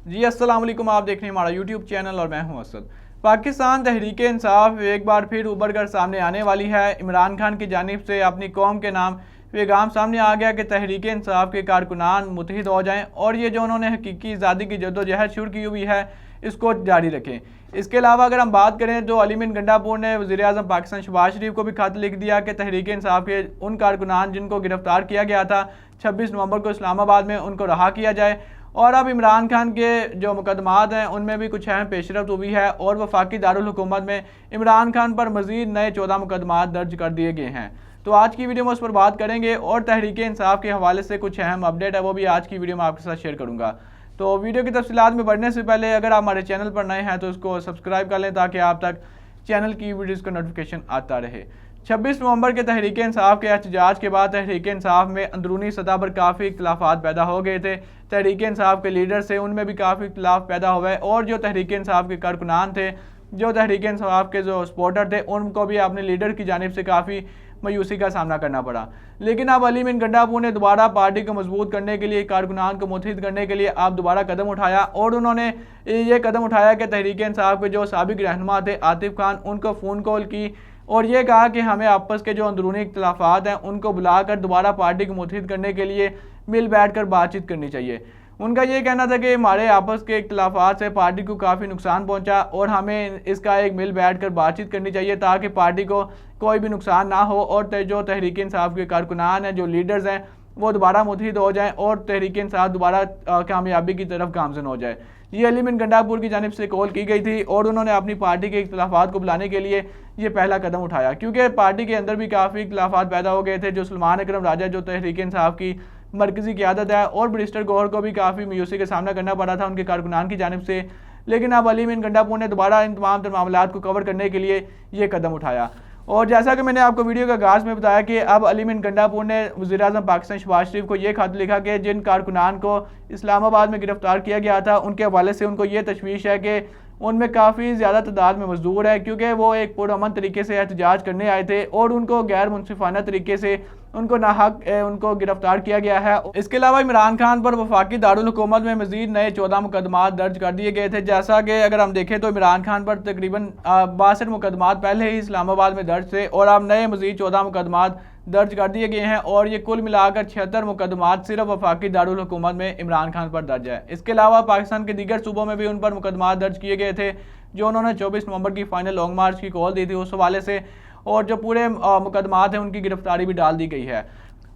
जी अस्सलाम वालेकुम, आप देख रहे हैं हमारा यूट्यूब चैनल और मैं हूं असद। पाकिस्तान तहरीक इंसाफ एक बार फिर उभर कर सामने आने वाली है। इमरान खान की जानिब से अपनी कौम के नाम पैगाम सामने आ गया कि तहरीक इंसाफ के कारकुनान मुत्तहिद हो जाएं और ये जो उन्होंने हकीकी आज़ादी की जद्दोजहद शुरू की हुई है इसको जारी रखें। इसके अलावा अगर हम बात करें तो अली बिन गंडापुर ने वज़ीर आज़म पाकिस्तान शहबाज शरीफ को भी खत लिख दिया कि तहरीक इंसाफ के उन कारकुनान जिनको गिरफ्तार किया गया था 26 नवंबर को इस्लामाबाद में, उनको रहा किया जाए। और अब इमरान खान के जो मुकदमात हैं उनमें भी कुछ अहम पेशरफ्त हुई है और वफाकी दारुल हुकूमत में इमरान खान पर मज़ीद नए 14 मुकदमात दर्ज कर दिए गए हैं। तो आज की वीडियो में उस पर बात करेंगे और तहरीक इंसाफ के हवाले से कुछ अहम अपडेट है वो भी आज की वीडियो में आपके साथ शेयर करूँगा। तो वीडियो की तफसीलात में बढ़ने से पहले अगर आप हमारे चैनल पर नए हैं तो इसको सब्सक्राइब कर लें ताकि आप तक चैनल की वीडियोज़ का नोटिफिकेशन आता रहे। 26 नवंबर के तहरीक इंसाफ के एहतजाज के बाद तहरीक इंसाफ में अंदरूनी सतह पर काफ़ी इख्तिलाफात पैदा हो गए थे। तहरीक इंसाफ के लीडर से उनमें भी काफ़ी इख्तिलाफ पैदा हुआ है और जो तहरीक इंसाफ के कारकुनान थे, जो तहरीक इंसाफ के जो सपोर्टर थे, उनको भी अपने लीडर की जानिब से काफ़ी मायूसी का सामना करना पड़ा। लेकिन अब अली बिन गंडापुर ने दोबारा पार्टी को मजबूत करने के लिए, कारकुनान को मुत्तहिद करने के लिए अब दोबारा कदम उठाया और उन्होंने ये कदम उठाया कि तहरीक इंसाफ के जो साबिक रहनुमा थे आतिफ खान, उनको फ़ोन कॉल की और ये कहा कि हमें आपस के जो अंदरूनी इख्तिलाफात हैं उनको बुलाकर दोबारा पार्टी को मुत्तहिद करने के लिए मिल बैठ कर बातचीत करनी चाहिए। उनका ये कहना था कि हमारे आपस के इख्तिलाफात से पार्टी को काफ़ी नुकसान पहुंचा और हमें इसका एक मिल बैठ कर बातचीत करनी चाहिए ताकि पार्टी को कोई भी नुकसान ना हो और जो तहरीक इंसाफ के कारकुनान हैं, जो लीडर्स हैं, वो दोबारा मुत्तहिद हो जाएं और तहरीक इंसाफ दोबारा कामयाबी की तरफ गामजन हो जाए। ये अली बिन गंडापुर की जानिब से कॉल की गई थी और उन्होंने अपनी पार्टी के इख्तिलाफात को बुलाने के लिए ये पहला कदम उठाया, क्योंकि पार्टी के अंदर भी काफ़ी इख्तिलाफात पैदा हो गए थे। जो सलमान अकरम राजा, जो तहरीक इंसाफ की मरकज़ी क़यादत है, और बैरिस्टर गौहर को भी काफ़ी मायूसी का सामना करना पड़ा था उनके कारकुनान की जानिब से। लेकिन अब अली बिन गंडापुर ने दोबारा इन तमाम मामलात को कवर करने के लिए ये कदम उठाया। और जैसा कि मैंने आपको वीडियो के आगाज़ में बताया कि अब अली बिन गंडापुर ने वज़ीर आज़म पाकिस्तान शहबाज शरीफ को ये खत लिखा कि जिन कारकुनान को इस्लामाबाद में गिरफ्तार किया गया था उनके हवाले से उनको ये तशवीश है कि उनमें काफ़ी ज़्यादा तादाद में मजदूर है, क्योंकि वो एक पुरअमन तरीके से एहतजाज करने आए थे और उनको गैर मुनसिफाना तरीके से उनको नाहक उनको गिरफ्तार किया गया है। इसके अलावा इमरान खान पर वफाकी दारुल हुकूमत में मज़ीद नए 14 मुकदमात दर्ज कर दिए गए थे। जैसा कि अगर हम देखें तो इमरान खान पर तकरीबन 62 मुकदमात पहले ही इस्लामाबाद में दर्ज थे और अब नए मज़ीद 14 मुकदमात दर्ज कर दिए गए हैं और ये कुल मिलाकर 76 मुकदमात सिर्फ वफाकी दारुल हुकूमत में इमरान खान पर दर्ज है। इसके अलावा पाकिस्तान के दीगर सूबों में भी उन पर मुकदमात दर्ज किए गए थे जो उन्होंने 24 नवंबर की फाइनल लॉन्ग मार्च की कॉल दी थी उस हवाले से, और जो पूरे मुकदमात हैं उनकी गिरफ्तारी भी डाल दी गई है।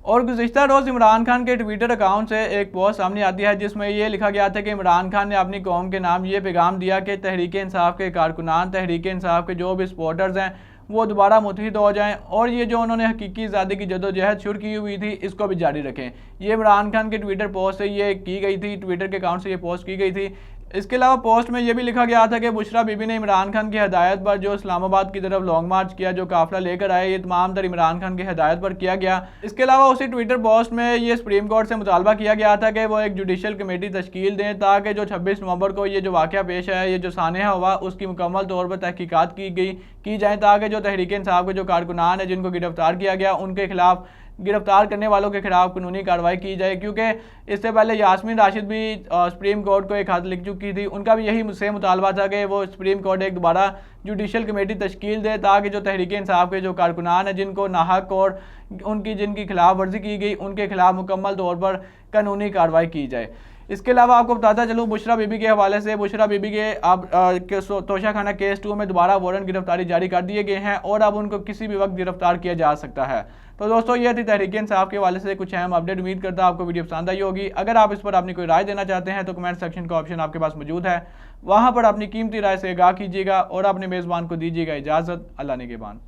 और गुज़िश्ता रोज़ इमरान खान के ट्विटर अकाउंट से एक पोस्ट सामने आती है जिसमें ये लिखा गया था कि इमरान खान ने अपनी कौम के नाम ये पैगाम दिया कि तहरीक इंसाफ के कारकुनान, तहरीक इंसाफ के जो भी सपोर्टर्स हैं वो दोबारा मुत्तहिद हो जाएं और ये जो उन्होंने हकीकी आज़ादी की जद्दोजहद शुरू की हुई थी इसको भी जारी रखें। ये इमरान खान के ट्विटर पोस्ट से ये की गई थी, ट्विटर के अकाउंट से ये पोस्ट की गई थी। इसके अलावा पोस्ट में यह भी लिखा गया था कि बुशरा बीबी ने इमरान खान की हदायत पर जो इस्लामाबाद की तरफ लॉन्ग मार्च किया, जो काफिला लेकर आए, ये तमाम तर इमरान खान की हदायत पर किया गया। इसके अलावा उसी ट्विटर पोस्ट में ये सुप्रीम कोर्ट से मुतालबा किया गया था कि वो एक जुडिशल कमेटी तश्कील दें ताकि जो 26 नवंबर को ये जो वाक़या पेश है, ये जो सानहा हुआ, उसकी मुकम्मल तौर पर तहकीकात की जाए ताकि जो तहरीक इंसाफ के जो कारकुनान है जिनको गिरफ्तार किया गया उनके खिलाफ, गिरफ्तार करने वालों के खिलाफ कानूनी कार्रवाई की जाए। क्योंकि इससे पहले यास्मीन राशिद भी सुप्रीम कोर्ट को एक खत लिख चुकी थी, उनका भी यही मुझसे मुतालबा था कि वो सुप्रीम कोर्ट एक दोबारा जुडिशल कमेटी तश्कील दे ताकि जो तहरीक इंसाफ के जो कारकुनान हैं जिनको नाहक और जिनकी खिलाफ वर्जी की गई उनके खिलाफ मुकम्मल तौर पर कानूनी कार्रवाई की जाए। इसके अलावा आपको बताता चलूँ बुशरा बीबी के हवाले से, बुशरा बीबी के अब तोशाखाना केस 2 में दोबारा वारंट गिरफ्तारी जारी कर दिए गए हैं और अब उनको किसी भी वक्त गिरफ्तार किया जा सकता है। तो दोस्तों ये थी तहरीक इंसाफ के हवाले से कुछ अहम अपडेट। उम्मीद करता हूं आपको वीडियो पसंद आई होगी। अगर आप इस पर अपनी कोई राय देना चाहते हैं तो कमेंट सेक्शन का ऑप्शन आपके पास मौजूद है, वहां पर अपनी कीमती राय से आगाह कीजिएगा और अपने मेज़बान को दीजिएगा इजाज़त। अल्लाह निगहबान।